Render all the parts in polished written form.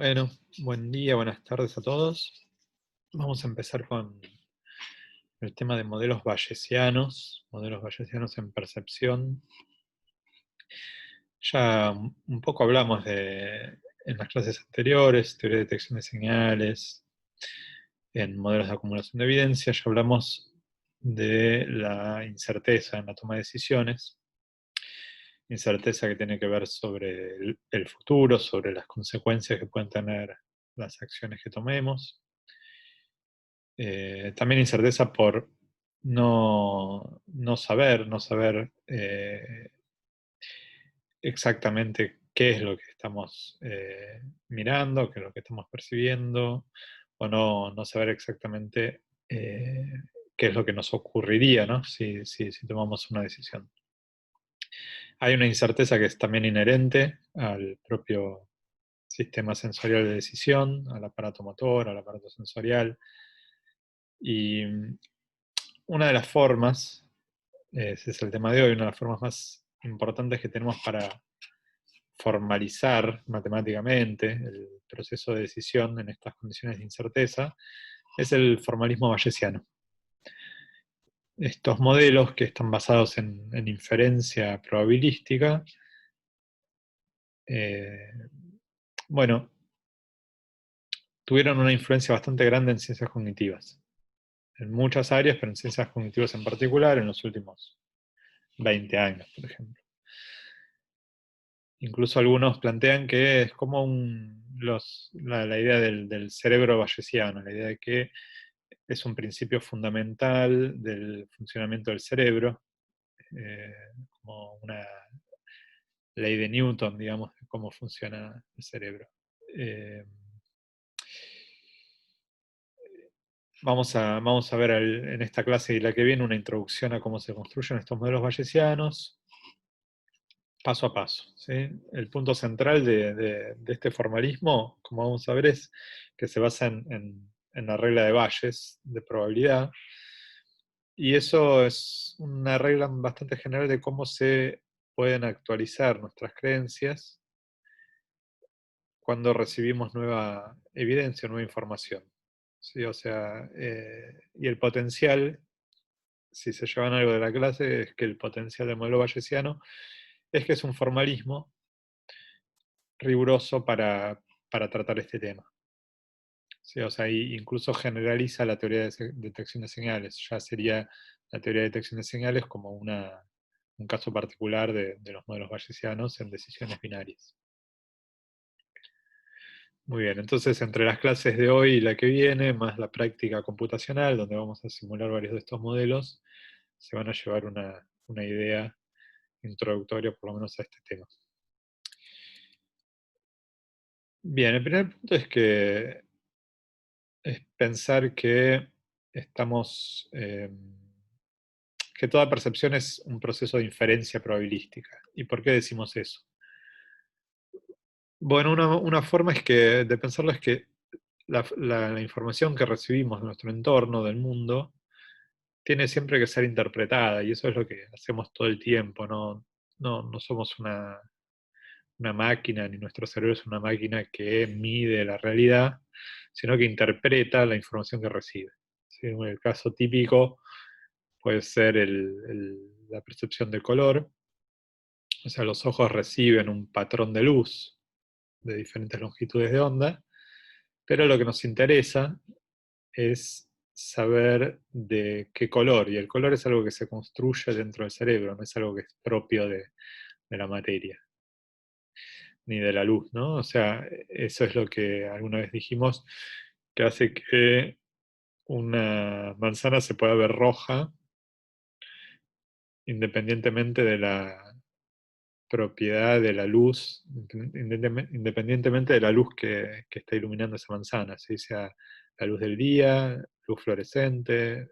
Bueno, buen día, buenas tardes a todos. Vamos a empezar con el tema de modelos bayesianos en percepción. Ya un poco hablamos en las clases anteriores, teoría de detección de señales, en modelos de acumulación de evidencia, ya hablamos de la incerteza en la toma de decisiones, incerteza que tiene que ver sobre el futuro, sobre las consecuencias que pueden tener las acciones que tomemos. También incerteza por no saber exactamente qué es lo que estamos mirando, qué es lo que estamos percibiendo, o no saber exactamente eh, qué es lo que nos ocurriría, ¿no? Si tomamos una decisión. Hay una incerteza que es también inherente al propio sistema sensorial de decisión, al aparato motor, al aparato sensorial. Y una de las formas, ese es el tema de hoy, una de las formas más importantes que tenemos para formalizar matemáticamente el proceso de decisión en estas condiciones de incerteza, es el formalismo bayesiano. Estos modelos que están basados en inferencia probabilística, eh, bueno, tuvieron una influencia bastante grande en ciencias cognitivas, en muchas áreas, pero en ciencias cognitivas en particular, en los últimos 20 años, por ejemplo. Incluso algunos plantean que es como la idea del cerebro bayesiano, la idea de que es un principio fundamental del funcionamiento del cerebro, eh, como una ley de Newton, digamos, de cómo funciona el cerebro. Eh, vamos a ver en esta clase y la que viene una introducción a cómo se construyen estos modelos bayesianos, paso a paso, ¿sí? El punto central de este formalismo, como vamos a ver, es que se basa en la regla de Bayes de probabilidad, y eso es una regla bastante general de cómo se pueden actualizar nuestras creencias cuando recibimos nueva evidencia, nueva información. ¿Sí? O sea, y el potencial, si se llevan algo de la clase, es que el potencial del modelo bayesiano es que es un formalismo riguroso para tratar este tema. Sí, o sea, incluso generaliza la teoría de detección de señales. Ya sería la teoría de detección de señales como un caso particular de los modelos bayesianos en decisiones binarias. Muy bien, entonces entre las clases de hoy y la que viene, más la práctica computacional, donde vamos a simular varios de estos modelos, se van a llevar una idea introductoria por lo menos a este tema. Bien, el primer punto es pensar que estamos, que toda percepción es un proceso de inferencia probabilística. ¿Y por qué decimos eso? Bueno, una forma de pensarlo es que la información que recibimos de nuestro entorno, del mundo, tiene siempre que ser interpretada, y eso es lo que hacemos todo el tiempo, no somos una máquina, ni nuestro cerebro es una máquina que mide la realidad, sino que interpreta la información que recibe. ¿Sí? El caso típico puede ser la percepción de color, o sea, los ojos reciben un patrón de luz de diferentes longitudes de onda, pero lo que nos interesa es saber de qué color, y el color es algo que se construye dentro del cerebro, no es algo que es propio de la materia, ni de la luz, ¿no? O sea, eso es lo que alguna vez dijimos, que hace que una manzana se pueda ver roja independientemente de la propiedad de la luz, independientemente de la luz que está iluminando esa manzana, si sea la luz del día, luz fluorescente,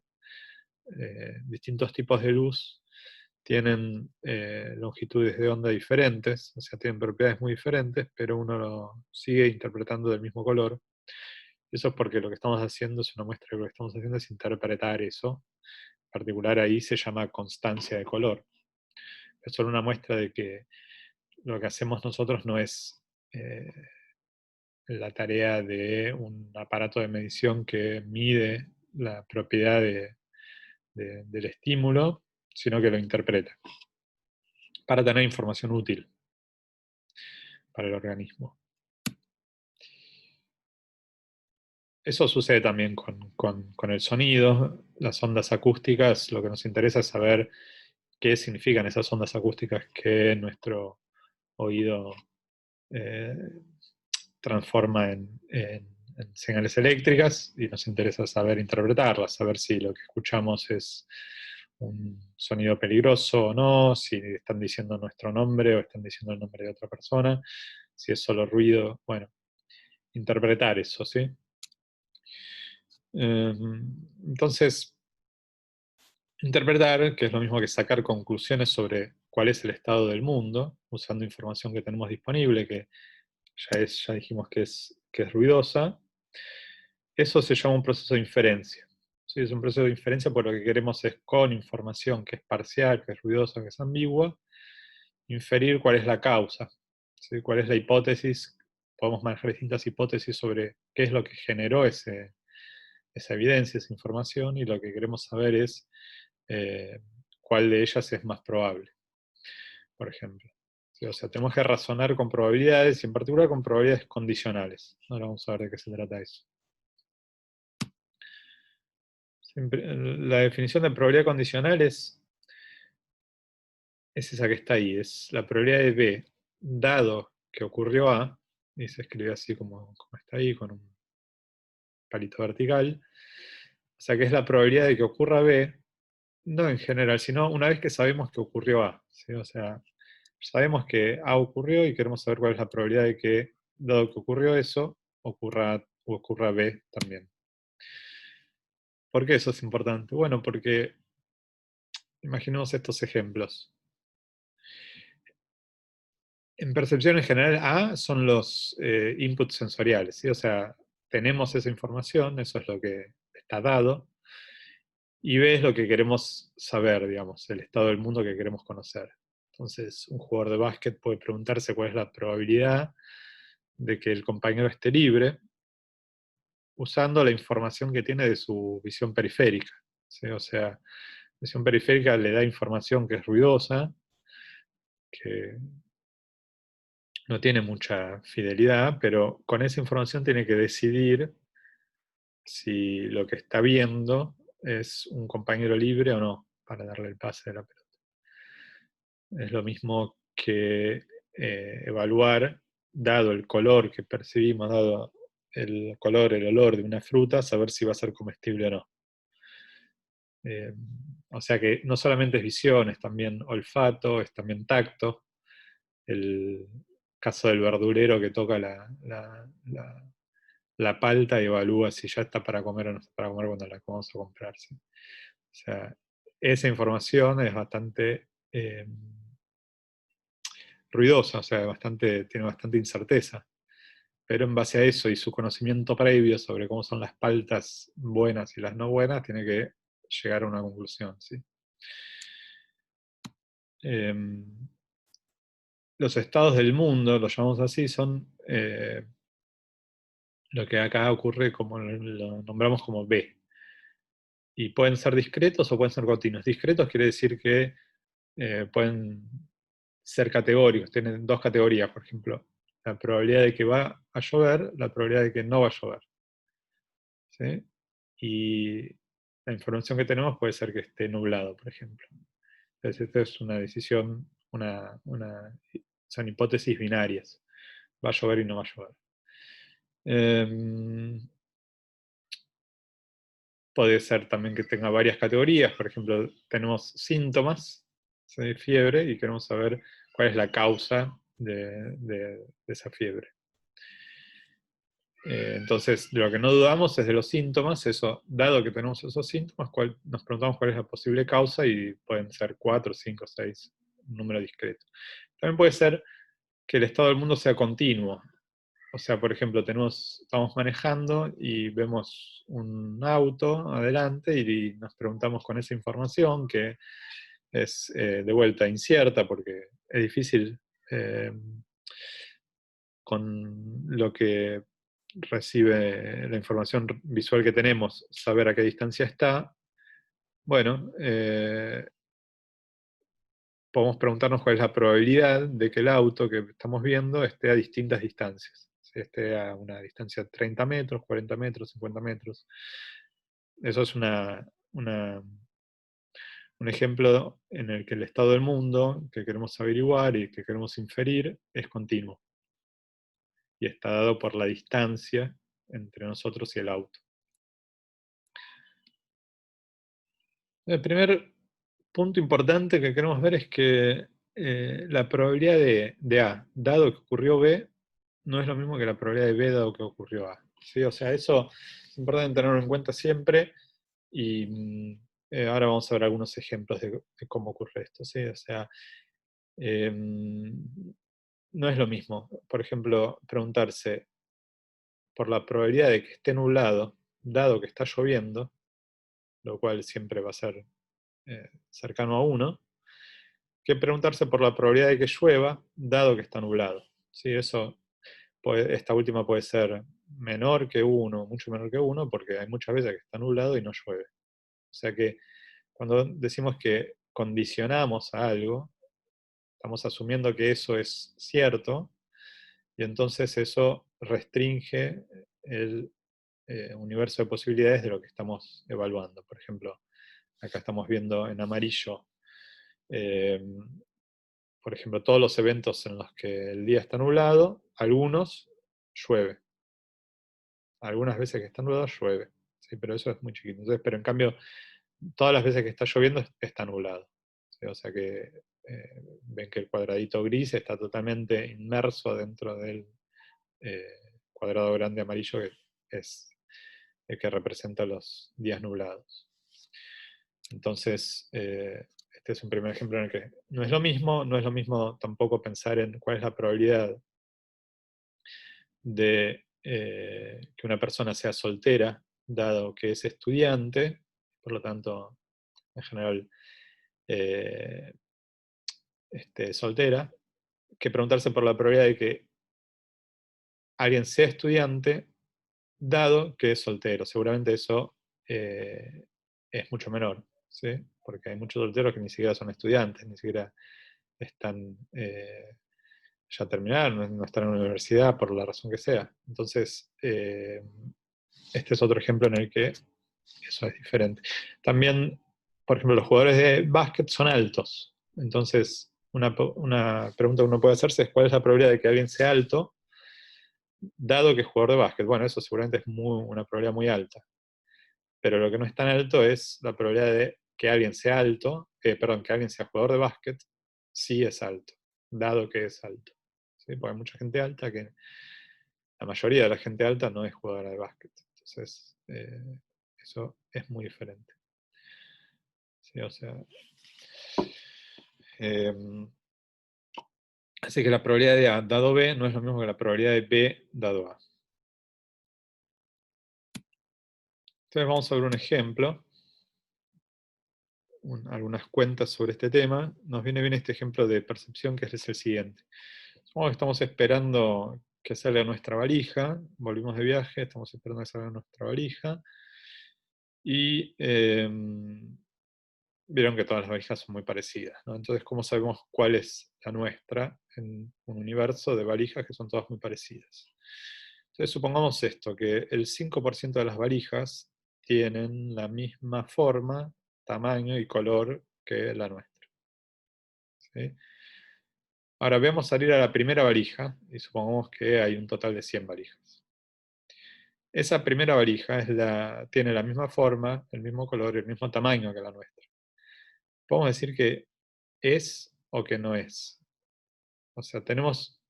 distintos tipos de luz tienen longitudes de onda diferentes, o sea, tienen propiedades muy diferentes, pero uno lo sigue interpretando del mismo color. Eso es porque lo que estamos haciendo es una muestra de lo que estamos haciendo es interpretar eso. En particular ahí se llama constancia de color. Es solo una muestra de que lo que hacemos nosotros no es la tarea de un aparato de medición que mide la propiedad del estímulo, sino que lo interpreta para tener información útil para el organismo. Eso sucede también con el sonido. Las ondas acústicas, lo que nos interesa es saber qué significan esas ondas acústicas que nuestro oído eh, transforma en señales eléctricas, y nos interesa saber interpretarlas, saber si lo que escuchamos es un sonido peligroso o no, si están diciendo nuestro nombre o están diciendo el nombre de otra persona, si es solo ruido. Bueno, interpretar eso, ¿sí? Entonces, interpretar, que es lo mismo que sacar conclusiones sobre cuál es el estado del mundo, usando información que tenemos disponible, que ya dijimos que es ruidosa. Eso se llama un proceso de inferencia. ¿Sí? Es un proceso de inferencia, por lo que queremos es, con información que es parcial, que es ruidosa, que es ambigua, inferir cuál es la causa, ¿sí? Cuál es la hipótesis. Podemos manejar distintas hipótesis sobre qué es lo que generó esa evidencia, esa información, y lo que queremos saber es cuál de ellas es más probable, por ejemplo. ¿Sí? O sea, tenemos que razonar con probabilidades, y en particular con probabilidades condicionales. Ahora vamos a ver de qué se trata eso. La definición de probabilidad condicional es esa que está ahí, es la probabilidad de B, dado que ocurrió A, y se escribe así como está ahí, con un palito vertical. O sea que es la probabilidad de que ocurra B, no en general, sino una vez que sabemos que ocurrió A. ¿Sí? O sea, sabemos que A ocurrió y queremos saber cuál es la probabilidad de que, dado que ocurrió eso, ocurra B también. ¿Por qué eso es importante? Bueno, porque imaginemos estos ejemplos. En percepción en general, A son los inputs sensoriales, ¿sí? O sea, tenemos esa información, eso es lo que está dado, y B es lo que queremos saber, digamos, el estado del mundo que queremos conocer. Entonces, un jugador de básquet puede preguntarse cuál es la probabilidad de que el compañero esté libre, usando la información que tiene de su visión periférica, ¿sí? O sea, visión periférica le da información que es ruidosa, que no tiene mucha fidelidad, pero con esa información tiene que decidir si lo que está viendo es un compañero libre o no, para darle el pase de la pelota. Es lo mismo que evaluar, dado el color que percibimos, dado el color, el olor de una fruta, saber si va a ser comestible o no. Eh, o sea que no solamente es visión, es también olfato, es también tacto. El caso del verdurero que toca la palta y evalúa si ya está para comer o no está para comer cuando la vamos a comprar. ¿Sí? O sea, esa información es bastante ruidosa, o sea, tiene bastante incerteza. Pero en base a eso y su conocimiento previo sobre cómo son las paltas buenas y las no buenas, tiene que llegar a una conclusión. ¿Sí? Los estados del mundo, los llamamos así, son lo que acá ocurre como lo nombramos como B. Y pueden ser discretos o pueden ser continuos. Discretos quiere decir que pueden ser categóricos, tienen dos categorías, por ejemplo, la probabilidad de que va a llover, la probabilidad de que no va a llover. ¿Sí? Y la información que tenemos puede ser que esté nublado, por ejemplo. Entonces, esto es una decisión, son hipótesis binarias. Va a llover y no va a llover. Puede ser también que tenga varias categorías, por ejemplo, tenemos síntomas de fiebre y queremos saber cuál es la causa de esa fiebre. Entonces, de lo que no dudamos es de los síntomas, eso, dado que tenemos esos síntomas, nos preguntamos cuál es la posible causa y pueden ser 4, 5, 6, un número discreto. También puede ser que el estado del mundo sea continuo. O sea, por ejemplo, estamos manejando y vemos un auto adelante y nos preguntamos con esa información, que es de vuelta incierta porque es difícil con lo que recibe la información visual que tenemos, saber a qué distancia está, bueno, podemos preguntarnos cuál es la probabilidad de que el auto que estamos viendo esté a distintas distancias. Si esté a una distancia de 30 metros, 40 metros, 50 metros. Eso es un ejemplo en el que el estado del mundo que queremos averiguar y que queremos inferir es continuo. Y está dado por la distancia entre nosotros y el auto. El primer punto importante que queremos ver es que la probabilidad de A, dado que ocurrió B, no es lo mismo que la probabilidad de B, dado que ocurrió A. ¿Sí? O sea, eso es importante tenerlo en cuenta siempre y ahora vamos a ver algunos ejemplos de cómo ocurre esto. ¿Sí? O sea, no es lo mismo, por ejemplo, preguntarse por la probabilidad de que esté nublado, dado que está lloviendo, lo cual siempre va a ser cercano a 1, que preguntarse por la probabilidad de que llueva, dado que está nublado. ¿Sí? Esta última puede ser menor que 1, mucho menor que 1, porque hay muchas veces que está nublado y no llueve. O sea que cuando decimos que condicionamos a algo, estamos asumiendo que eso es cierto, y entonces eso restringe el universo de posibilidades de lo que estamos evaluando. Por ejemplo, acá estamos viendo en amarillo, eh, por ejemplo, todos los eventos en los que el día está nublado, algunos llueve. Algunas veces que está nublado llueve. ¿Sí? Pero eso es muy chiquito. Entonces, pero en cambio, todas las veces que está lloviendo está nublado. ¿Sí? O sea que ven que el cuadradito gris está totalmente inmerso dentro del cuadrado grande amarillo que es el que representa los días nublados. Entonces, este es un primer ejemplo en el que no es lo mismo tampoco pensar en cuál es la probabilidad de que una persona sea soltera, dado que es estudiante, por lo tanto, en general, eh, soltera, que preguntarse por la probabilidad de que alguien sea estudiante, dado que es soltero. Seguramente eso es mucho menor, ¿sí? Porque hay muchos solteros que ni siquiera son estudiantes, ni siquiera están, ya terminaron, no están en la universidad por la razón que sea. Entonces, este es otro ejemplo en el que eso es diferente. También, por ejemplo, los jugadores de básquet son altos. Entonces, una pregunta que uno puede hacerse es cuál es la probabilidad de que alguien sea alto, dado que es jugador de básquet. Bueno, eso seguramente es una probabilidad muy alta. Pero lo que no es tan alto es la probabilidad de que alguien sea alto, perdón, que alguien sea jugador de básquet, sí es alto, dado que es alto. ¿Sí? Porque hay mucha gente alta que la mayoría de la gente alta no es jugadora de básquet. Entonces, eso es muy diferente. ¿Sí? O sea, eh, así que la probabilidad de A dado B no es lo mismo que la probabilidad de B dado A. Entonces vamos a ver un ejemplo, algunas cuentas sobre este tema. Nos viene bien este ejemplo de percepción que es el siguiente. Supongamos que estamos esperando que salga nuestra valija, volvimos de viaje, estamos esperando que salga nuestra valija, y vieron que todas las valijas son muy parecidas, ¿no? Entonces, ¿cómo sabemos cuál es la nuestra en un universo de valijas que son todas muy parecidas? Entonces, supongamos esto, que el 5% de las valijas tienen la misma forma, tamaño y color que la nuestra. ¿Sí? Ahora veamos salir a la primera valija y supongamos que hay un total de 100 valijas. Esa primera valija tiene la misma forma, el mismo color y el mismo tamaño que la nuestra. Podemos decir que es o que no es. O sea, tenemos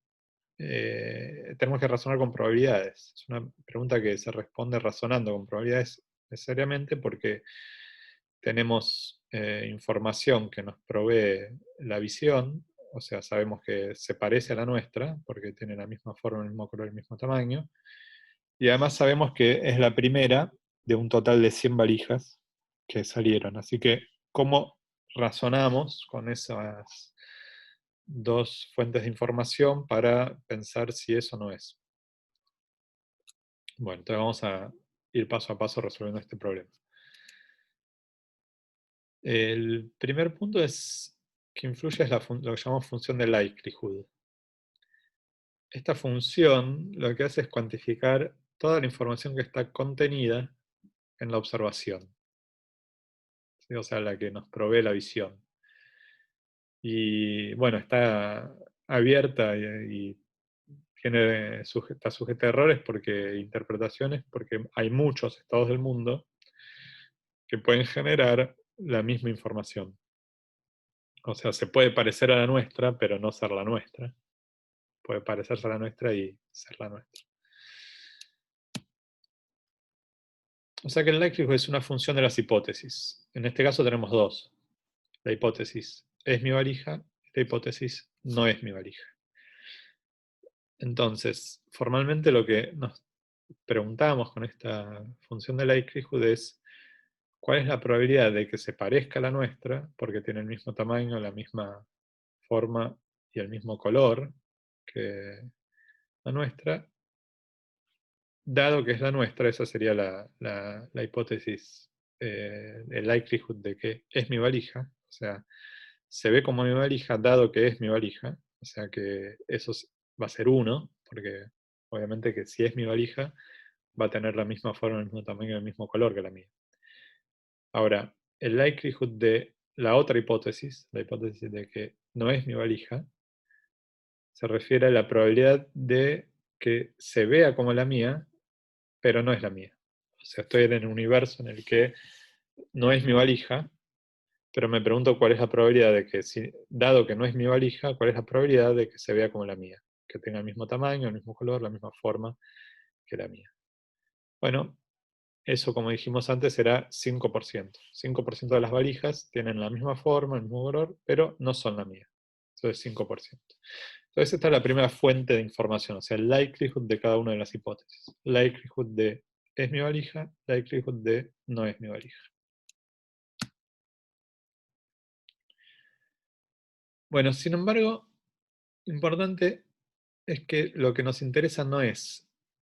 que razonar con probabilidades. Es una pregunta que se responde razonando con probabilidades necesariamente porque tenemos información que nos provee la visión, o sea, sabemos que se parece a la nuestra porque tiene la misma forma, el mismo color, el mismo tamaño, y además sabemos que es la primera de un total de 100 valijas que salieron. Así que, ¿cómo razonamos con esas dos fuentes de información para pensar si eso no es? Bueno, entonces vamos a ir paso a paso resolviendo este problema. El primer punto es que influye es lo que llamamos función de likelihood. Esta función lo que hace es cuantificar toda la información que está contenida en la observación, ¿sí? O sea, la que nos provee la visión. Y bueno, está abierta y está sujeta a errores porque interpretaciones, porque hay muchos estados del mundo que pueden generar la misma información. O sea, se puede parecer a la nuestra, pero no ser la nuestra. Puede parecerse a la nuestra y ser la nuestra. O sea que el likelihood es una función de las hipótesis. En este caso tenemos dos. La hipótesis es mi valija y la hipótesis no es mi valija. Entonces, formalmente lo que nos preguntamos con esta función de likelihood es cuál es la probabilidad de que se parezca a la nuestra, porque tiene el mismo tamaño, la misma forma y el mismo color que la nuestra, dado que es la nuestra, esa sería la hipótesis, el likelihood de que es mi valija, o sea, se ve como mi valija dado que es mi valija, o sea que eso va a ser 1, porque obviamente que si es mi valija, va a tener la misma forma, el mismo tamaño, el mismo color que la mía. Ahora, el likelihood de la otra hipótesis, la hipótesis de que no es mi valija, se refiere a la probabilidad de que se vea como la mía, pero no es la mía. O sea, estoy en un universo en el que no es mi valija, pero me pregunto cuál es la probabilidad de que, dado que no es mi valija, cuál es la probabilidad de que se vea como la mía, que tenga el mismo tamaño, el mismo color, la misma forma que la mía. Bueno, eso, como dijimos antes, será 5%. 5% de las valijas tienen la misma forma, el mismo color, pero no son la mía. Eso es 5%. Entonces esta es la primera fuente de información, o sea, el likelihood de cada una de las hipótesis. Likelihood de es mi valija, likelihood de no es mi valija. Bueno, sin embargo, lo importante es que lo que nos interesa no es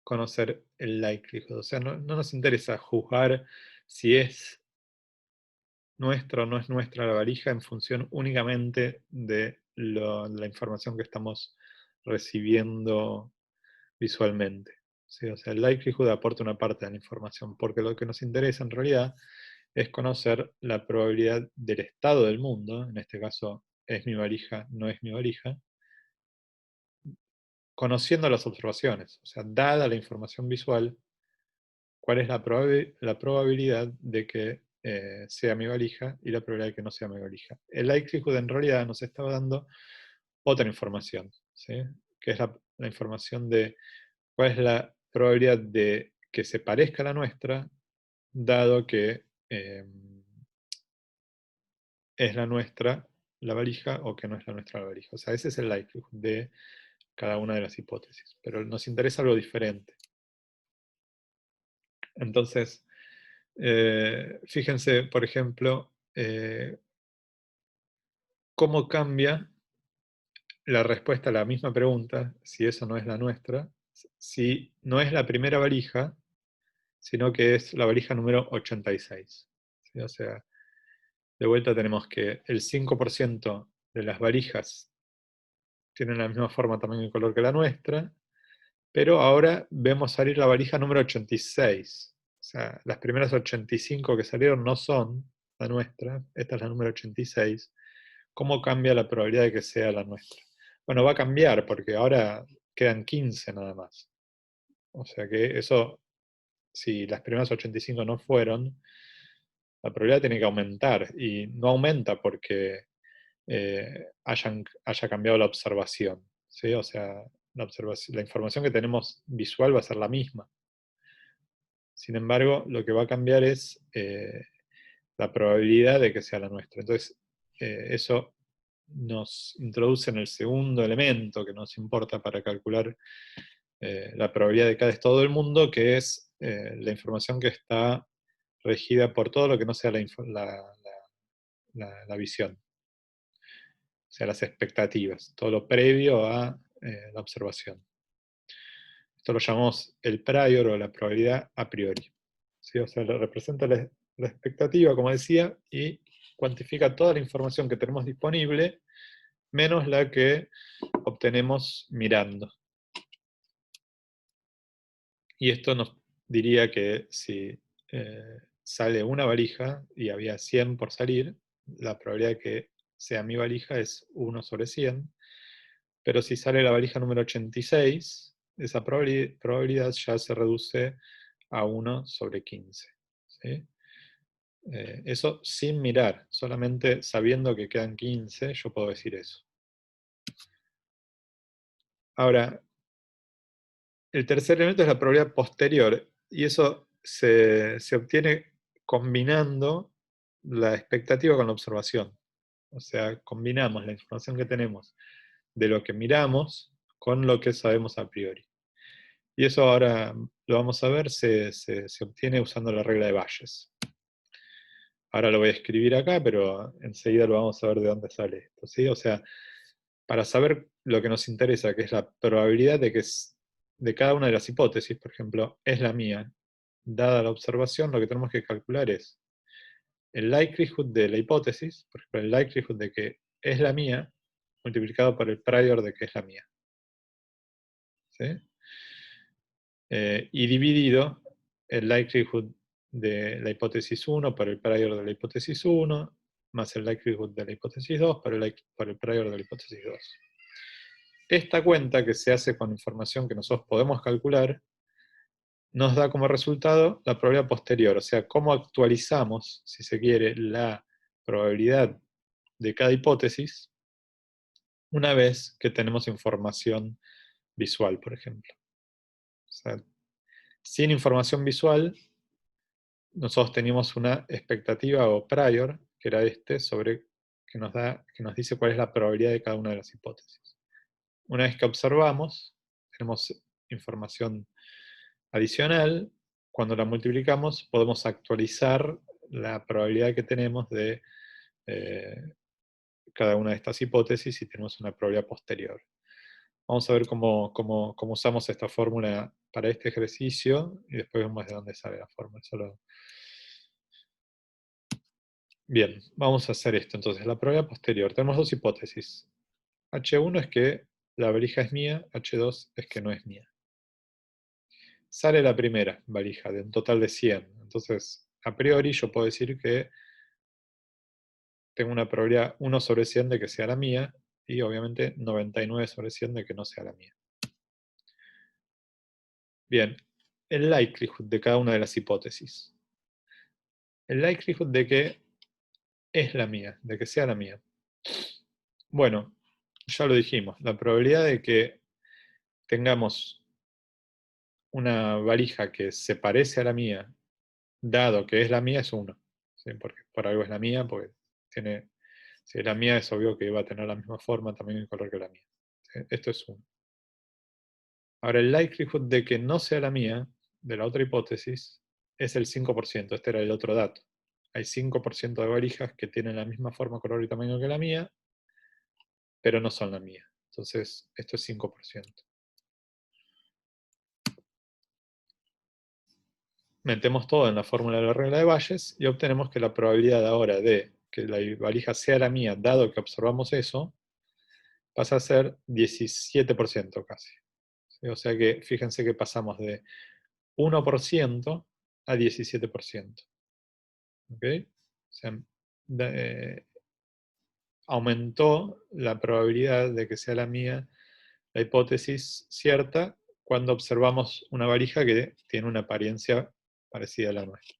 conocer el likelihood, o sea, no nos interesa juzgar si es nuestra o no es nuestra la valija en función únicamente de la información que estamos recibiendo visualmente. ¿Sí? O sea, el likelihood aporta una parte de la información, porque lo que nos interesa en realidad es conocer la probabilidad del estado del mundo, en este caso es mi valija, no es mi valija, conociendo las observaciones. O sea, dada la información visual, cuál es la probabilidad de que sea mi valija y la probabilidad de que no sea mi valija. El likelihood en realidad nos estaba dando otra información, ¿sí? Que es la información de cuál es la probabilidad de que se parezca a la nuestra, dado que es la nuestra la valija o que no es la nuestra la valija. O sea, ese es el likelihood de cada una de las hipótesis. Pero nos interesa algo diferente. Entonces, fíjense, por ejemplo, cómo cambia la respuesta a la misma pregunta, si eso no es la nuestra, si no es la primera valija, sino que es la valija número 86. ¿Sí? O sea, de vuelta tenemos que el 5% de las valijas tienen la misma forma, tamaño y color que la nuestra, pero ahora vemos salir la valija número 86. O sea, las primeras 85 que salieron no son la nuestra, esta es la número 86. ¿Cómo cambia la probabilidad de que sea la nuestra? Bueno, va a cambiar porque ahora quedan 15 nada más. O sea que eso, si las primeras 85 no fueron, la probabilidad tiene que aumentar y no aumenta porque haya cambiado la observación. ¿Sí? O sea, la información que tenemos visual va a ser la misma. Sin embargo, lo que va a cambiar es la probabilidad de que sea la nuestra. Entonces, eso nos introduce en el segundo elemento que nos importa para calcular la probabilidad de cada estado del mundo, que es la información que está regida por todo lo que no sea la visión, o sea, las expectativas, todo lo previo a la observación. Esto lo llamamos el prior o la probabilidad a priori. ¿Sí? O sea, representa la expectativa, como decía, y cuantifica toda la información que tenemos disponible, menos la que obtenemos mirando. Y esto nos diría que si sale una valija y había 100 por salir, la probabilidad de que sea mi valija es 1/100, pero si sale la valija número 86, esa probabilidad ya se reduce a 1/15. ¿Sí? Eso sin mirar, solamente sabiendo que quedan 15, yo puedo decir eso. Ahora, el tercer elemento es la probabilidad posterior, y eso se obtiene combinando la expectativa con la observación. O sea, combinamos la información que tenemos de lo que miramos con lo que sabemos a priori. Y eso ahora lo vamos a ver, se obtiene usando la regla de Bayes. Ahora lo voy a escribir acá, pero enseguida lo vamos a ver de dónde sale esto, ¿sí? O sea, para saber lo que nos interesa, que es la probabilidad de que de cada una de las hipótesis, por ejemplo, es la mía, dada la observación, lo que tenemos que calcular es el likelihood de la hipótesis, por ejemplo, el likelihood de que es la mía, multiplicado por el prior de que es la mía. ¿Sí? Y dividido el likelihood de la hipótesis 1 por el prior de la hipótesis 1, más el likelihood de la hipótesis 2 por el prior de la hipótesis 2. Esta cuenta, que se hace con información que nosotros podemos calcular, nos da como resultado la probabilidad posterior, o sea, cómo actualizamos, si se quiere, la probabilidad de cada hipótesis una vez que tenemos información visual, por ejemplo. O sea, sin información visual, nosotros teníamos una expectativa o prior, que era sobre que nos dice cuál es la probabilidad de cada una de las hipótesis. Una vez que observamos, tenemos información adicional. Cuando la multiplicamos, podemos actualizar la probabilidad que tenemos de cada una de estas hipótesis y tenemos una probabilidad posterior. Vamos a ver cómo usamos esta fórmula para este ejercicio y después vemos de dónde sale la fórmula. Bien, vamos a hacer esto. Entonces, la probabilidad posterior. Tenemos dos hipótesis. H1 es que la valija es mía, H2 es que no es mía. Sale la primera valija de un total de 100. Entonces, a priori yo puedo decir que tengo una probabilidad 1/100 de que sea la mía y obviamente 99/100 de que no sea la mía. Bien, el likelihood de cada una de las hipótesis. El likelihood de que es la mía, de que sea la mía. Bueno, ya lo dijimos, la probabilidad de que tengamos una valija que se parece a la mía, dado que es la mía, es 1. ¿Sí? Porque por algo es la mía, porque si es la mía es obvio que va a tener la misma forma, también el color que la mía. ¿Sí? Esto es 1. Ahora, el likelihood de que no sea la mía, de la otra hipótesis, es el 5%. Este era el otro dato. Hay 5% de valijas que tienen la misma forma, color y tamaño que la mía, pero no son la mía. Entonces, esto es 5%. Metemos todo en la fórmula de la regla de Bayes y obtenemos que la probabilidad ahora de que la valija sea la mía, dado que observamos eso, pasa a ser 17% casi. ¿Sí? O sea que fíjense que pasamos de 1% a 17%. ¿Ok? O sea, aumentó la probabilidad de que sea la mía la hipótesis cierta cuando observamos una valija que tiene una apariencia parecida a la nuestra.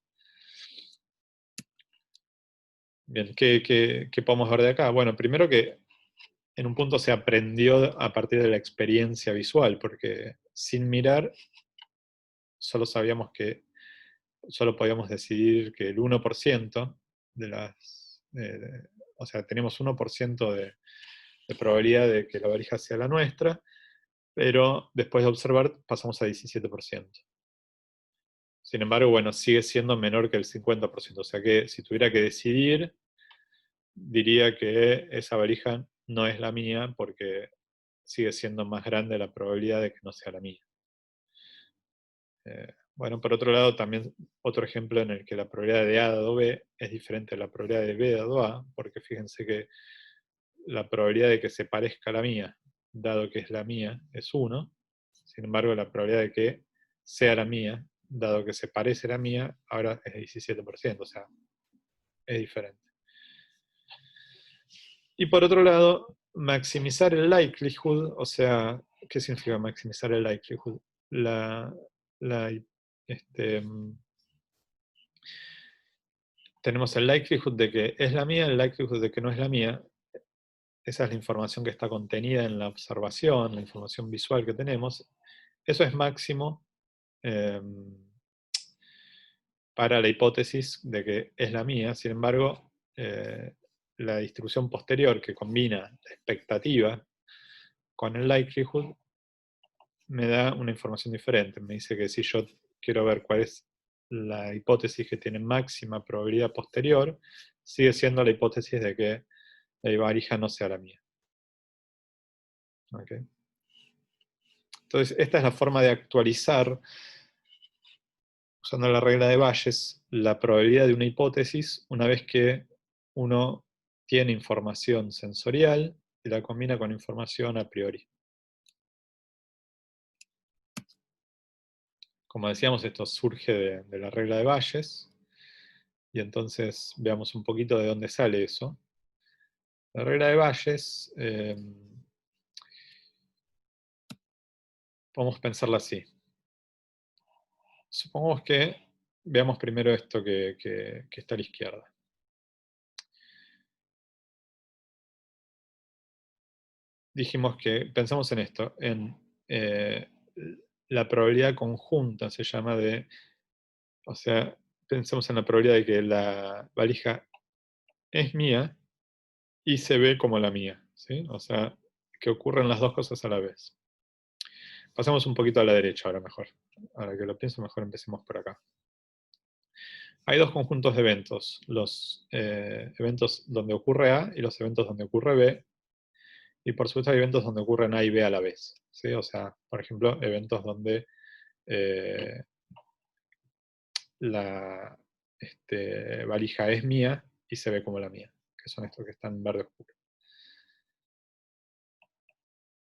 Bien, ¿qué podemos ver de acá? Bueno, primero que en un punto se aprendió a partir de la experiencia visual, porque sin mirar solo sabíamos que solo podíamos decidir que el 1% de las... o sea, tenemos 1% de probabilidad de que la valija sea la nuestra, pero después de observar pasamos a 17%. Sin embargo, bueno, sigue siendo menor que el 50%, o sea que si tuviera que decidir, diría que esa valija no es la mía porque sigue siendo más grande la probabilidad de que no sea la mía. Bueno, por otro lado, también otro ejemplo en el que la probabilidad de A dado B es diferente a la probabilidad de B dado A, porque fíjense que la probabilidad de que se parezca a la mía, dado que es la mía, es 1. Sin embargo, la probabilidad de que sea la mía, dado que se parece a la mía, ahora es 17%, o sea, es diferente. Y por otro lado, maximizar el likelihood, o sea, ¿qué significa maximizar el likelihood? La, la, este, tenemos el likelihood de que es la mía, el likelihood de que no es la mía. Esa es la información que está contenida en la observación, la información visual que tenemos. Eso es máximo eh, para la hipótesis de que es la mía. Sin embargo, la distribución posterior que combina la expectativa con el likelihood me da una información diferente. Me dice que si yo quiero ver cuál es la hipótesis que tiene máxima probabilidad posterior, sigue siendo la hipótesis de que la varija no sea la mía. ¿Okay? Entonces, esta es la forma de actualizar, usando la regla de Bayes, la probabilidad de una hipótesis una vez que uno tiene información sensorial y la combina con información a priori. Como decíamos, esto surge de la regla de Bayes, y entonces veamos un poquito de dónde sale eso. La regla de Bayes, podemos pensarla así. Supongamos que veamos primero esto que está a la izquierda. Dijimos que pensamos en esto, en la probabilidad conjunta, se llama o sea, pensemos en la probabilidad de que la valija es mía y se ve como la mía, ¿sí? O sea, que ocurren las dos cosas a la vez. Pasemos un poquito a la derecha ahora mejor. Ahora que lo pienso, mejor empecemos por acá. Hay dos conjuntos de eventos, los eventos donde ocurre A y los eventos donde ocurre B, y por supuesto hay eventos donde ocurren A y B a la vez, ¿sí? O sea, por ejemplo, eventos donde eh, la valija es mía y se ve como la mía, que son estos que están en verde oscuro.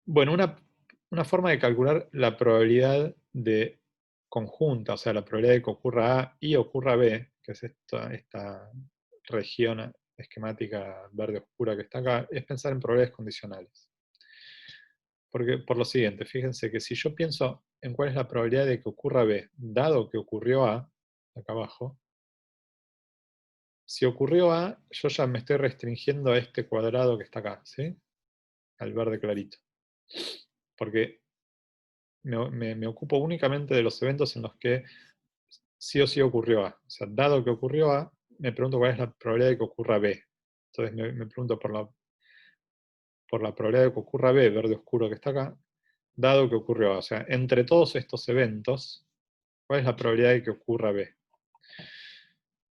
Bueno, una forma de calcular la probabilidad de conjunta, o sea, la probabilidad de que ocurra A y ocurra B, que es esta región esquemática verde oscura que está acá, es pensar en probabilidades condicionales. Porque, por lo siguiente, fíjense que si yo pienso en cuál es la probabilidad de que ocurra B, dado que ocurrió A, acá abajo, si ocurrió A, yo ya me estoy restringiendo a este cuadrado que está acá, ¿sí? Al verde clarito. Porque me ocupo únicamente de los eventos en los que sí o sí ocurrió A. O sea, dado que ocurrió A, me pregunto cuál es la probabilidad de que ocurra B. Entonces me pregunto por la probabilidad de que ocurra B, verde oscuro que está acá, dado que ocurrió A. O sea, entre todos estos eventos, ¿cuál es la probabilidad de que ocurra B?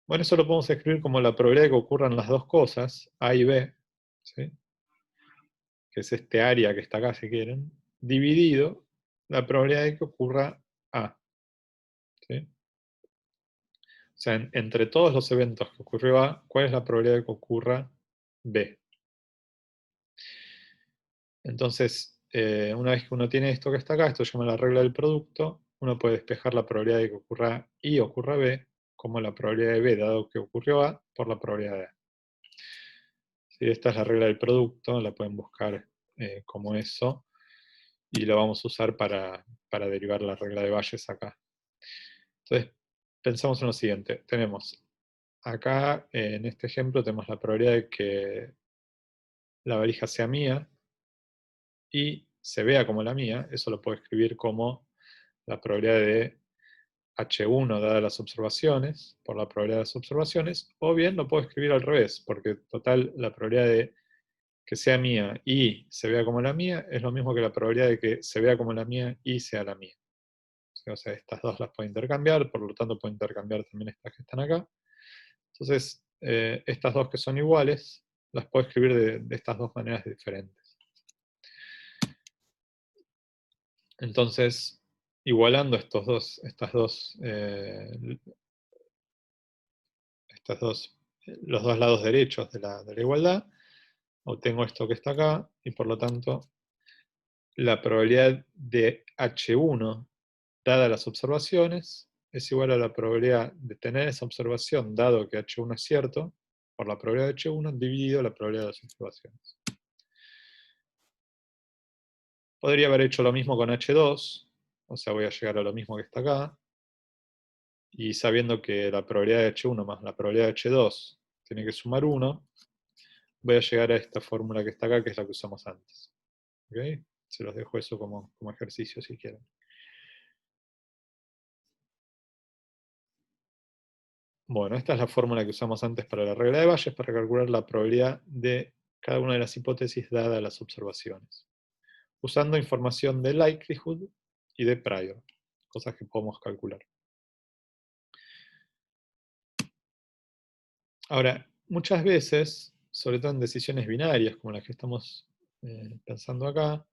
Bueno, eso lo podemos escribir como la probabilidad de que ocurran las dos cosas, A y B, ¿sí? Que es este área que está acá si quieren, dividido la probabilidad de que ocurra A. ¿Sí? O sea, entre todos los eventos que ocurrió A, ¿cuál es la probabilidad de que ocurra B? Entonces, una vez que uno tiene esto que está acá, esto se llama la regla del producto, uno puede despejar la probabilidad de que ocurra A y ocurra B como la probabilidad de B, dado que ocurrió A, por la probabilidad de A. ¿Sí? Esta es la regla del producto, la pueden buscar como eso, y lo vamos a usar para derivar la regla de Bayes acá. Entonces, pensamos en lo siguiente. Tenemos acá, en este ejemplo, tenemos la probabilidad de que la valija sea mía y se vea como la mía. Eso lo puedo escribir como la probabilidad de H1 dadas las observaciones, por la probabilidad de las observaciones, o bien lo puedo escribir al revés, porque total la probabilidad de que sea mía y se vea como la mía es lo mismo que la probabilidad de que se vea como la mía y sea la mía. O sea, estas dos las puedo intercambiar, por lo tanto puedo intercambiar también estas que están acá. Entonces, estas dos que son iguales, las puedo escribir de estas dos maneras diferentes. Entonces, igualando los dos lados derechos de la igualdad, obtengo esto que está acá, y por lo tanto la probabilidad de H1 dada las observaciones es igual a la probabilidad de tener esa observación, dado que H1 es cierto, por la probabilidad de H1 dividido la probabilidad de las observaciones. Podría haber hecho lo mismo con H2, o sea, voy a llegar a lo mismo que está acá, y sabiendo que la probabilidad de H1 más la probabilidad de H2 tiene que sumar 1, voy a llegar a esta fórmula que está acá, que es la que usamos antes. ¿Okay? Se los dejo eso como ejercicio si quieren. Bueno, esta es la fórmula que usamos antes para la regla de Bayes para calcular la probabilidad de cada una de las hipótesis dadas las observaciones, usando información de likelihood y de prior, cosas que podemos calcular. Ahora, muchas veces, sobre todo en decisiones binarias como las que estamos pensando acá,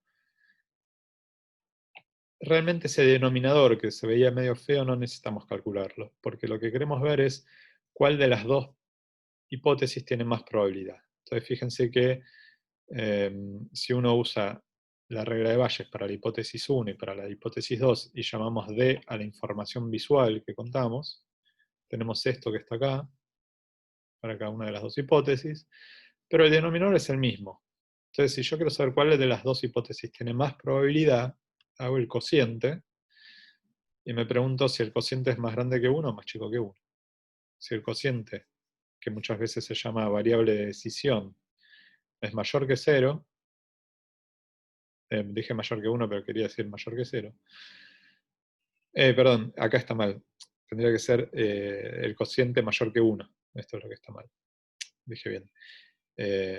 realmente ese denominador que se veía medio feo no necesitamos calcularlo, porque lo que queremos ver es cuál de las dos hipótesis tiene más probabilidad. Entonces fíjense que si uno usa la regla de Bayes para la hipótesis 1 y para la hipótesis 2 y llamamos D a la información visual que contamos, tenemos esto que está acá, para cada una de las dos hipótesis, pero el denominador es el mismo. Entonces, si yo quiero saber cuál de las dos hipótesis tiene más probabilidad, hago el cociente y me pregunto si el cociente es más grande que 1 o más chico que 1. Si el cociente, que muchas veces se llama variable de decisión, es mayor que 0, dije mayor que 1, pero quería decir mayor que 0. Perdón, acá está mal. Tendría que ser el cociente mayor que 1. Esto es lo que está mal. Dije bien.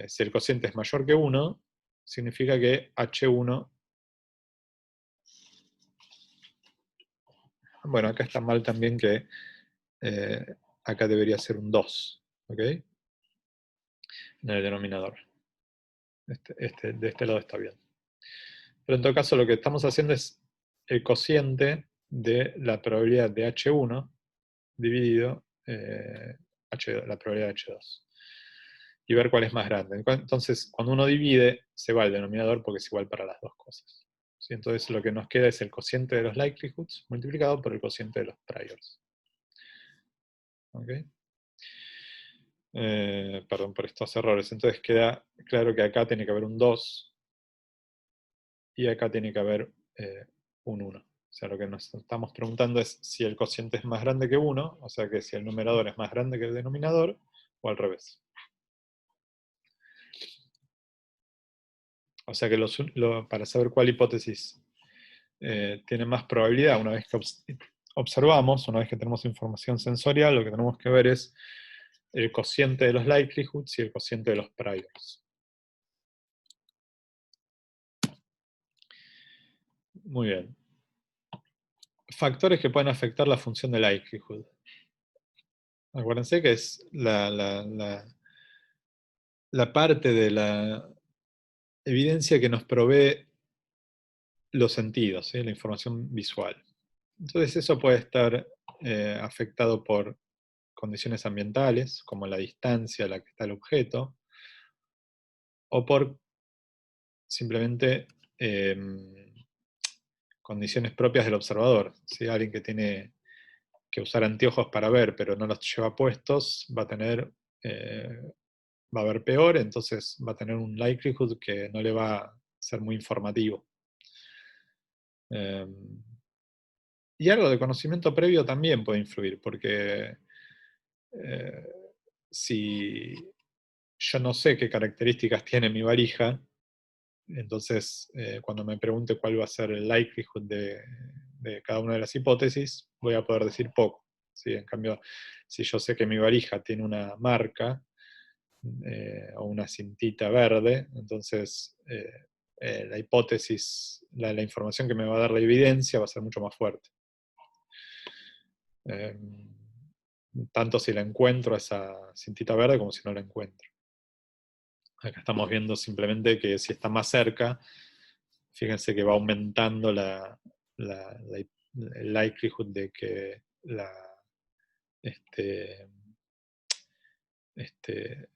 Si el cociente es mayor que 1, significa que H1... Bueno, acá está mal también que acá debería ser un 2, ¿ok? En el denominador. De este lado está bien. Pero en todo caso lo que estamos haciendo es el cociente de la probabilidad de H1 dividido la probabilidad de H2. Y ver cuál es más grande. Entonces, cuando uno divide, se va al denominador porque es igual para las dos cosas. ¿Sí? Entonces lo que nos queda es el cociente de los likelihoods multiplicado por el cociente de los priors. ¿Okay? Perdón por estos errores. Entonces queda claro que acá tiene que haber un 2 y acá tiene que haber un 1. O sea, lo que nos estamos preguntando es si el cociente es más grande que 1, o sea que si el numerador es más grande que el denominador, o al revés. O sea que para saber cuál hipótesis tiene más probabilidad, una vez que observamos, una vez que tenemos información sensorial, lo que tenemos que ver es el cociente de los likelihoods y el cociente de los priors. Muy bien. Factores que pueden afectar la función de likelihood. Acuérdense que es la parte de la evidencia que nos provee los sentidos, ¿sí? La información visual. Entonces eso puede estar afectado por condiciones ambientales, como la distancia a la que está el objeto, o por simplemente condiciones propias del observador. Si alguien que tiene que usar anteojos para ver, pero no los lleva puestos, eh, va a ver peor, entonces va a tener un likelihood que no le va a ser muy informativo. Y algo de conocimiento previo también puede influir, porque eh, si yo no sé qué características tiene mi valija, entonces cuando me pregunte cuál va a ser el likelihood de cada una de las hipótesis, voy a poder decir poco. ¿Sí? En cambio, si yo sé que mi valija tiene una marca o una cintita verde, entonces la hipótesis, la información que me va a dar la evidencia va a ser mucho más fuerte. Eh, tanto si la encuentro a esa cintita verde como si no la encuentro. Acá estamos viendo simplemente que si está más cerca, fíjense que va aumentando el likelihood de que este, este,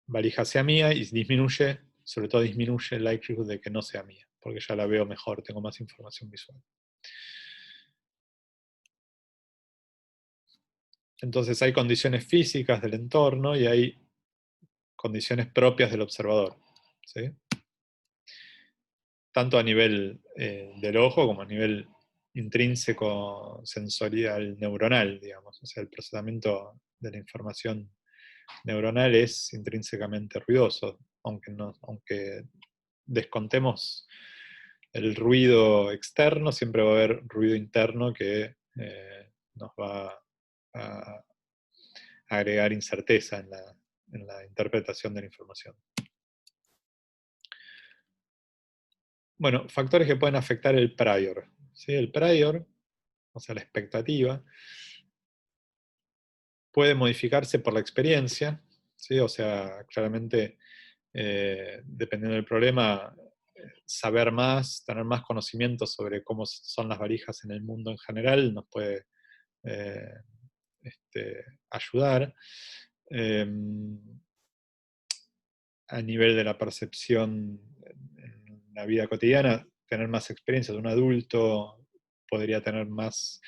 valija sea mía, y disminuye, sobre todo disminuye el likelihood de que no sea mía, porque ya la veo mejor, tengo más información visual. Entonces hay condiciones físicas del entorno y hay condiciones propias del observador, ¿sí? Tanto a nivel del ojo como a nivel intrínseco sensorial neuronal, digamos. O sea, el procesamiento de la información neuronal es intrínsecamente ruidoso, aunque descontemos el ruido externo, siempre va a haber ruido interno que nos va a agregar incerteza en la interpretación de la información. Bueno, factores que pueden afectar el prior. ¿Sí? El prior, o sea, la expectativa, puede modificarse por la experiencia, ¿sí? O sea, claramente, dependiendo del problema, saber más, tener más conocimiento sobre cómo son las valijas en el mundo en general nos puede eh, ayudar. A nivel de la percepción en la vida cotidiana, tener más experiencia de un adulto podría tener más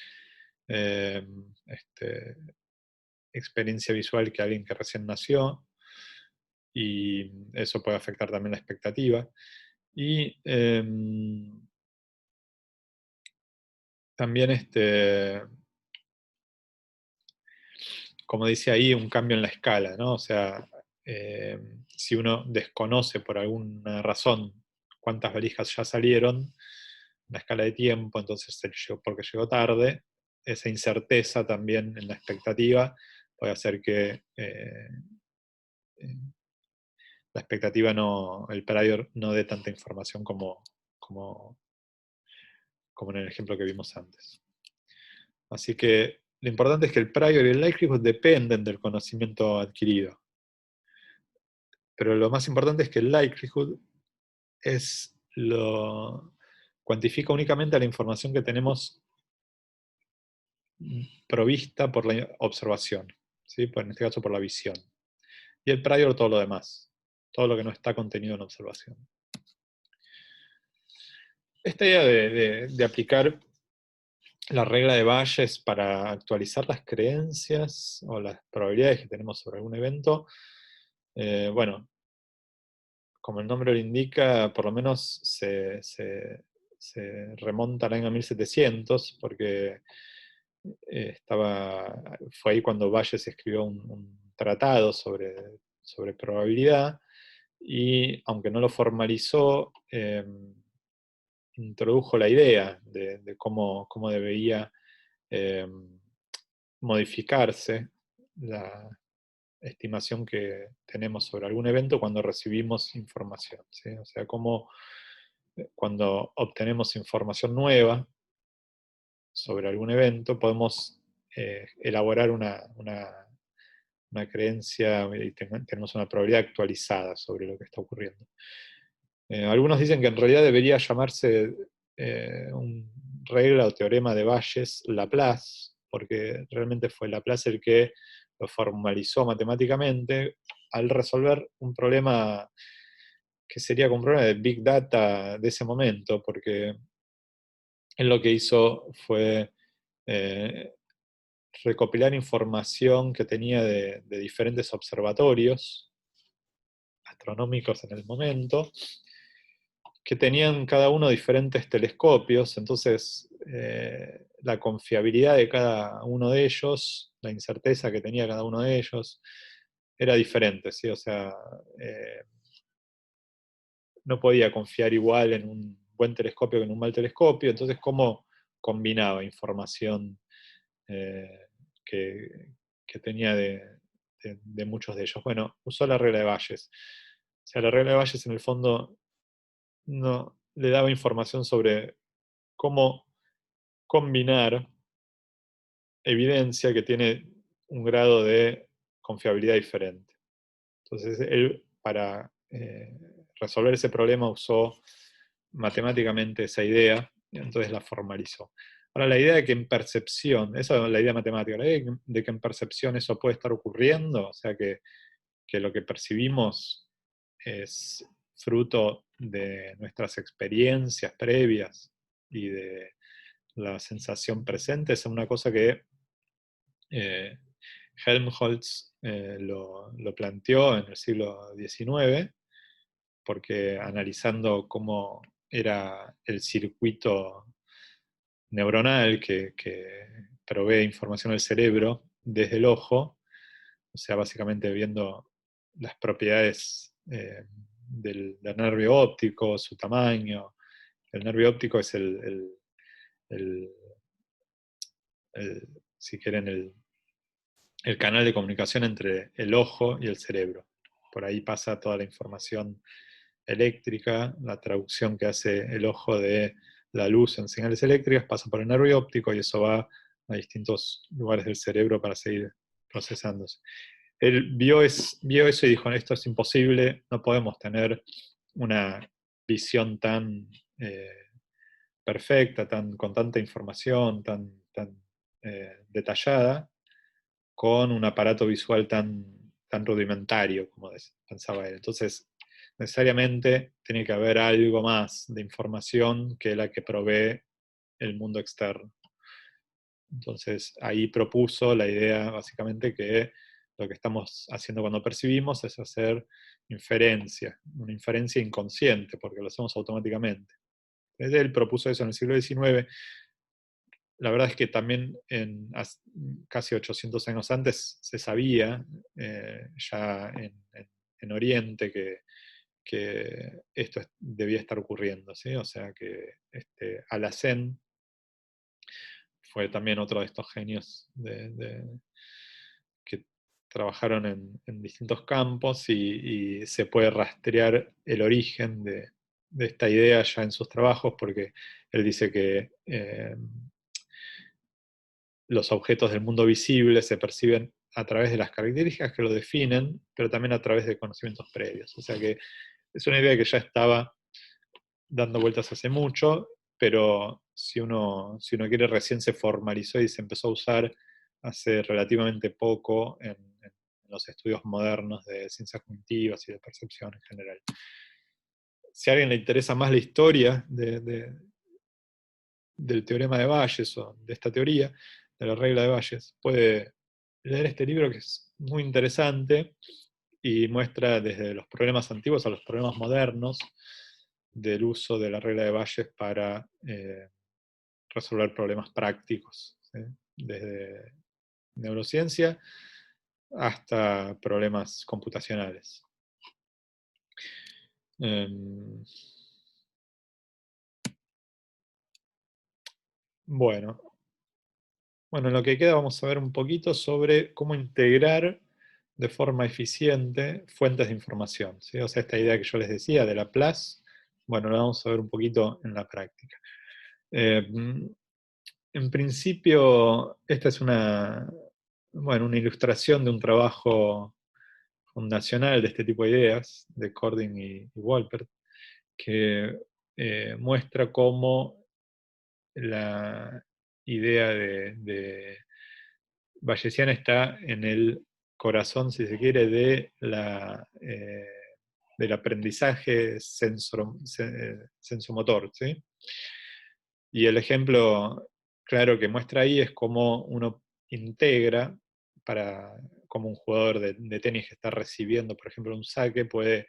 eh, este, experiencia visual que alguien que recién nació, y eso puede afectar también la expectativa. Y también, como dice ahí, un cambio en la escala, ¿no? O sea, si uno desconoce por alguna razón cuántas valijas ya salieron, la escala de tiempo, entonces porque llegó tarde, esa incerteza también en la expectativa puede hacer que la expectativa el prior no dé tanta información como, como en el ejemplo que vimos antes. Así que lo importante es que el prior y el likelihood dependen del conocimiento adquirido. Pero lo más importante es que el likelihood cuantifica únicamente la información que tenemos provista por la observación, ¿sí? En este caso por la visión. Y el prior todo lo demás, todo lo que no está contenido en observación. Esta idea de aplicar la regla de Bayes para actualizar las creencias o las probabilidades que tenemos sobre algún evento, bueno, como el nombre lo indica, por lo menos se remonta al año 1700, porque fue ahí cuando Bayes escribió un tratado sobre probabilidad, y aunque no lo formalizó, introdujo la idea de cómo debería modificarse la estimación que tenemos sobre algún evento cuando recibimos información, ¿sí? O sea, cómo cuando obtenemos información nueva sobre algún evento podemos elaborar una creencia y tenemos una probabilidad actualizada sobre lo que está ocurriendo. Algunos dicen que en realidad debería llamarse un regla o teorema de Bayes-Laplace, porque realmente fue Laplace el que lo formalizó matemáticamente al resolver un problema que sería como un problema de Big Data de ese momento, porque él lo que hizo fue eh, recopilar información que tenía de diferentes observatorios astronómicos en el momento, que tenían cada uno diferentes telescopios. Entonces la confiabilidad de cada uno de ellos, la incerteza que tenía cada uno de ellos, era diferente, ¿sí? O sea, no podía confiar igual en un buen telescopio que en un mal telescopio. Entonces, ¿cómo combinaba información eh, que, que tenía de muchos de ellos? Bueno, usó la regla de Bayes. O sea, la regla de Bayes en el fondo no le daba información sobre cómo combinar evidencia que tiene un grado de confiabilidad diferente. Entonces, él para resolver ese problema usó matemáticamente esa idea, y entonces la formalizó. Ahora, la idea de que en percepción, esa es la idea matemática, la idea de que en percepción eso puede estar ocurriendo, o sea, que lo que percibimos es fruto de nuestras experiencias previas y de la sensación presente, es una cosa que eh, Helmholtz lo planteó en el siglo XIX, porque analizando cómo era el circuito neuronal que provee información al cerebro desde el ojo, o sea, básicamente viendo las propiedades del nervio óptico, su tamaño. El nervio óptico es el- el- si quieren, el canal de comunicación entre el ojo y el cerebro. Por ahí pasa toda la información eléctrica, la traducción que hace el ojo de la luz en señales eléctricas, pasa por el nervio óptico y eso va a distintos lugares del cerebro para seguir procesándose. Él vio eso y dijo, esto es imposible, no podemos tener una visión tan perfecta, con tanta información, tan detallada, con un aparato visual tan rudimentario como pensaba él. Entonces, necesariamente tiene que haber algo más de información que la que provee el mundo externo. Entonces, ahí propuso la idea básicamente que lo que estamos haciendo cuando percibimos es hacer inferencia, una inferencia inconsciente, porque lo hacemos automáticamente. Entonces, él propuso eso en el siglo XIX. La verdad es que también casi 800 años antes se sabía, ya en Oriente, que esto debía estar ocurriendo, ¿sí? O sea que Alhazen fue también otro de estos genios que trabajaron en distintos campos y se puede rastrear el origen de esta idea ya en sus trabajos, porque él dice que los objetos del mundo visible se perciben a través de las características que lo definen, pero también a través de conocimientos previos. O sea que es una idea que ya estaba dando vueltas hace mucho, pero si uno quiere, recién se formalizó y se empezó a usar hace relativamente poco en los estudios modernos de ciencias cognitivas y de percepción en general. Si a alguien le interesa más la historia del teorema de Bayes o de esta teoría, de la regla de Bayes, puede leer este libro que es muy interesante y muestra desde los problemas antiguos a los problemas modernos del uso de la regla de Bayes para resolver problemas prácticos, ¿sí? Desde neurociencia hasta problemas computacionales. Um, bueno, Bueno, en lo que queda vamos a ver un poquito sobre cómo integrar de forma eficiente fuentes de información, ¿sí? O sea, esta idea que yo les decía de Laplace, bueno, la vamos a ver un poquito en la práctica. En principio, esta es una ilustración de un trabajo fundacional de este tipo de ideas, de Cording y Wolpert, que muestra cómo la idea de Bayesiana está en el corazón, si se quiere, del aprendizaje sensomotor, ¿sí? Y el ejemplo claro que muestra ahí es cómo uno integra, como un jugador de tenis que está recibiendo, por ejemplo, un saque, puede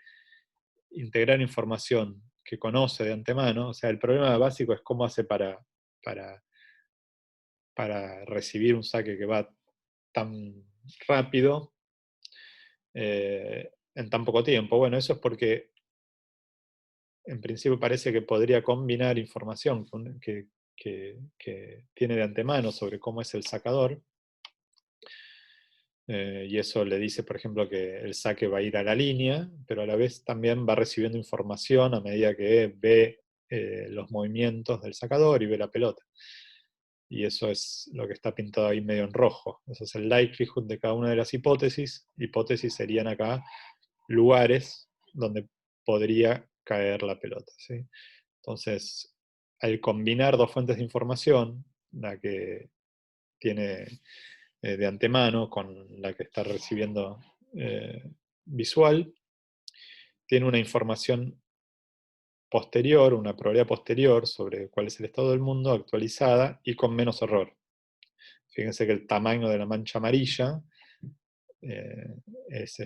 integrar información que conoce de antemano. O sea, el problema básico es cómo hace para, para recibir un saque que va tan rápido en tan poco tiempo. Bueno, eso es porque en principio parece que podría combinar información que tiene de antemano sobre cómo es el sacador, y eso le dice, por ejemplo, que el saque va a ir a la línea, pero a la vez también va recibiendo información a medida que ve los movimientos del sacador y ve la pelota. Y eso es lo que está pintado ahí medio en rojo. Eso es el likelihood de cada una de las hipótesis. Hipótesis serían acá lugares donde podría caer la pelota, ¿sí? Entonces, al combinar dos fuentes de información, la que tiene de antemano con la que está recibiendo visual, tiene una información posterior, una probabilidad posterior sobre cuál es el estado del mundo actualizada y con menos error. Fíjense que el tamaño de la mancha amarilla es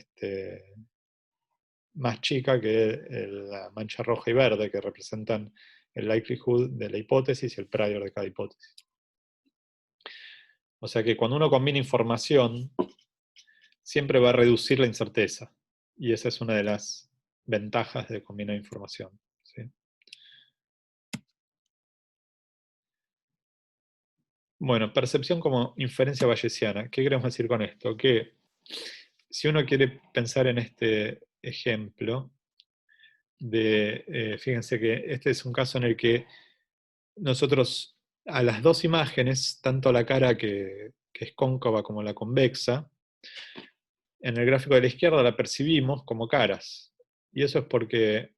más chica que la mancha roja y verde, que representan el likelihood de la hipótesis y el prior de cada hipótesis. O sea que cuando uno combina información, siempre va a reducir la incerteza. Y esa es una de las ventajas de combinar información. ¿Sí? Bueno, percepción como inferencia bayesiana. ¿Qué queremos decir con esto? Que si uno quiere pensar en este ejemplo, fíjense que este es un caso en el que nosotros a las dos imágenes, tanto la cara que es cóncava como la convexa, en el gráfico de la izquierda la percibimos como caras. Y eso es porque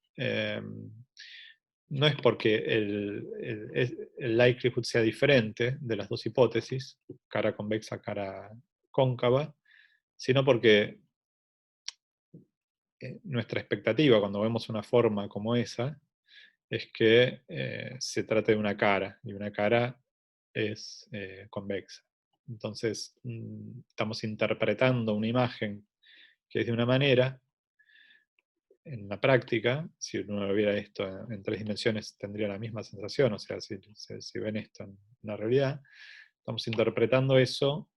no es porque el likelihood sea diferente de las dos hipótesis, cara convexa, cara cóncava, sino porque nuestra expectativa cuando vemos una forma como esa es que se trate de una cara, y una cara es convexa. Entonces, estamos interpretando una imagen que es de una manera. En la práctica, si uno viera esto en tres dimensiones, tendría la misma sensación. O sea, si ven esto en la realidad, estamos interpretando eso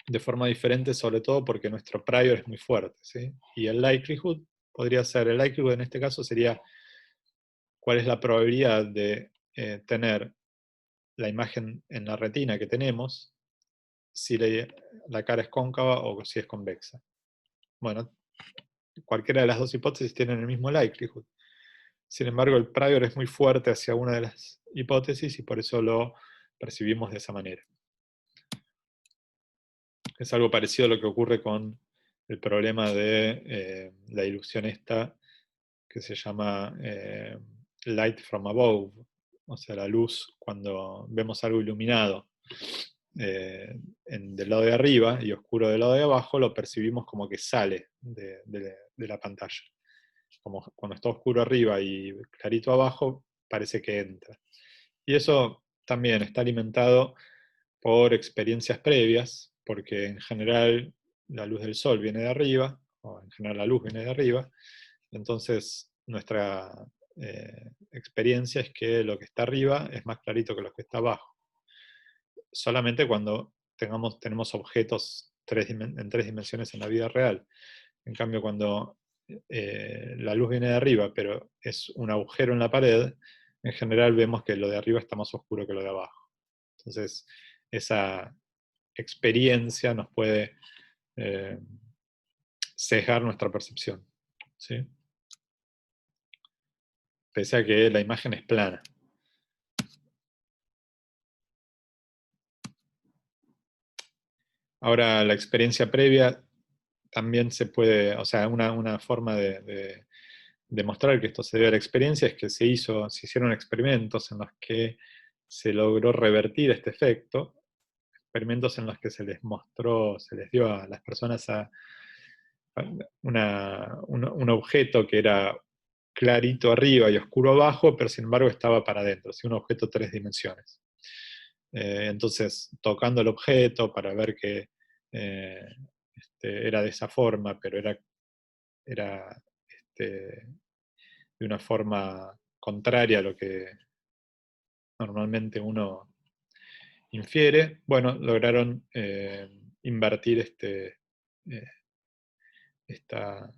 de forma diferente, sobre todo porque nuestro prior es muy fuerte, ¿sí? Y el likelihood podría ser, el likelihood en este caso sería cuál es la probabilidad de tener la imagen en la retina que tenemos, si la cara es cóncava o si es convexa. Bueno, cualquiera de las dos hipótesis tienen el mismo likelihood. Sin embargo, el prior es muy fuerte hacia una de las hipótesis y por eso lo percibimos de esa manera. Es algo parecido a lo que ocurre con el problema de la ilusión esta que se llama light from above, o sea, la luz cuando vemos algo iluminado del lado de arriba y oscuro del lado de abajo, lo percibimos como que sale de la pantalla. Como cuando está oscuro arriba y clarito abajo, parece que entra. Y eso también está alimentado por experiencias previas, porque en general la luz del sol viene de arriba, o en general la luz viene de arriba, entonces nuestra experiencia es que lo que está arriba es más clarito que lo que está abajo. Solamente cuando tenemos objetos en tres dimensiones en la vida real. En cambio, cuando la luz viene de arriba, pero es un agujero en la pared, en general vemos que lo de arriba está más oscuro que lo de abajo. Entonces, esa experiencia nos puede eh, sesgar nuestra percepción, ¿sí? Pese a que la imagen es plana. Ahora, la experiencia previa también se puede, o sea, una forma de demostrar que esto se debe a la experiencia es que se hicieron experimentos en los que se logró revertir este efecto, experimentos en los que se les mostró, se les dio a las personas un objeto que era clarito arriba y oscuro abajo, pero sin embargo estaba para adentro, un objeto tres dimensiones. Entonces, tocando el objeto para ver que era de esa forma, pero era de una forma contraria a lo que normalmente uno infiere, bueno, lograron invertir eh, esta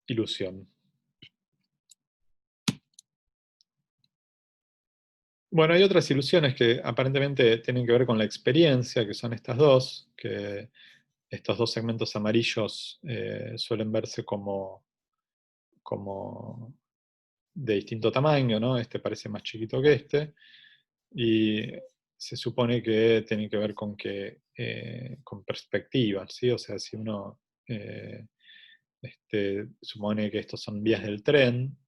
ilusión. Bueno, hay otras ilusiones que aparentemente tienen que ver con la experiencia, que son estas dos, que estos dos segmentos amarillos suelen verse como de distinto tamaño, ¿no? Este parece más chiquito que este, y se supone que tiene que ver con perspectiva, ¿sí? O sea, si uno supone que estos son vías del tren,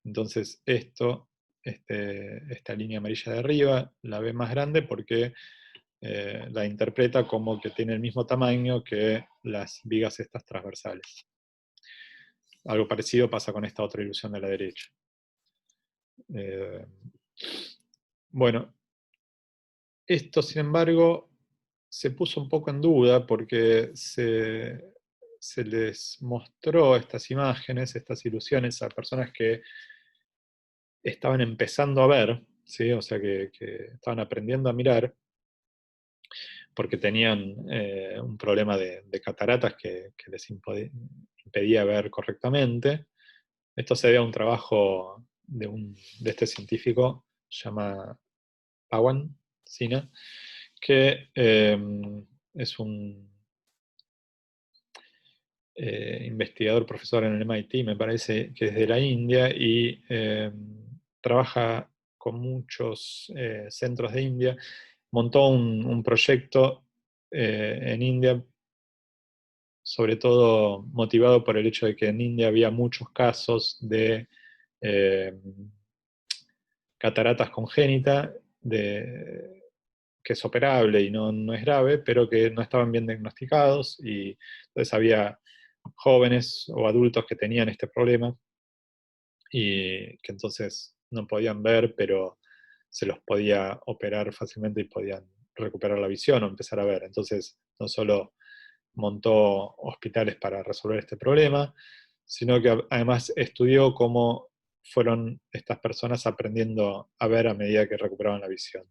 entonces esto esta línea amarilla de arriba, la ve más grande porque la interpreta como que tiene el mismo tamaño que las vigas estas transversales. Algo parecido pasa con esta otra ilusión de la derecha. Bueno, esto sin embargo se puso un poco en duda porque se les mostró estas imágenes, estas ilusiones a personas que estaban empezando a ver, ¿sí? O sea, que estaban aprendiendo a mirar, porque tenían un problema de cataratas que les impedía ver correctamente. Esto se debe a un trabajo de este científico, se llama Pawan Sina, que es un investigador, profesor en el MIT, me parece que es de la India, y trabaja con muchos centros de India. Montó un proyecto en India, sobre todo motivado por el hecho de que en India había muchos casos de eh, cataratas congénita, que es operable y no es grave, pero que no estaban bien diagnosticados, y entonces había jóvenes o adultos que tenían este problema y que entonces no podían ver, pero se los podía operar fácilmente y podían recuperar la visión o empezar a ver. Entonces, no solo montó hospitales para resolver este problema, sino que además estudió cómo fueron estas personas aprendiendo a ver a medida que recuperaban la visión.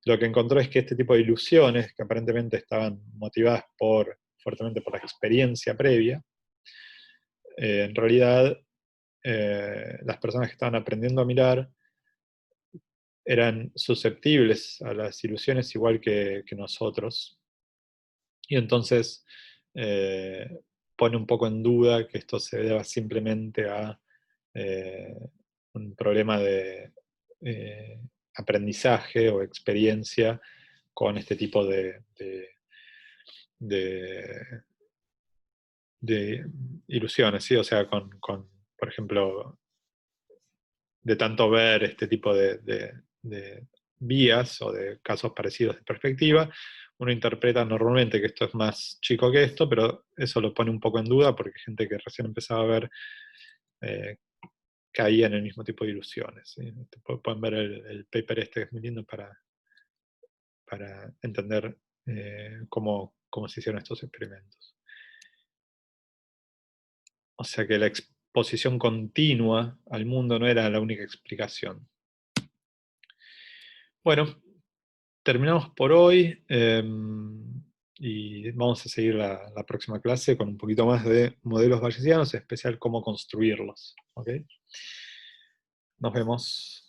Lo que encontró es que este tipo de ilusiones, que aparentemente estaban motivadas fuertemente por la experiencia previa, en realidad las personas que estaban aprendiendo a mirar eran susceptibles a las ilusiones igual que nosotros. Y entonces pone un poco en duda que esto se deba simplemente a eh, un problema de aprendizaje o experiencia con este tipo de, de ilusiones, ¿sí? O sea, por ejemplo, de tanto ver este tipo de vías o de casos parecidos de perspectiva, uno interpreta normalmente que esto es más chico que esto, pero eso lo pone un poco en duda porque hay gente que recién empezaba a ver eh, caía en el mismo tipo de ilusiones, ¿sí? Pueden ver el paper este, que es muy lindo para entender cómo se hicieron estos experimentos. O sea que la exposición continua al mundo no era la única explicación. Bueno, terminamos por hoy y vamos a seguir la próxima clase con un poquito más de modelos bayesianos, en especial cómo construirlos. ¿Ok? Nos vemos.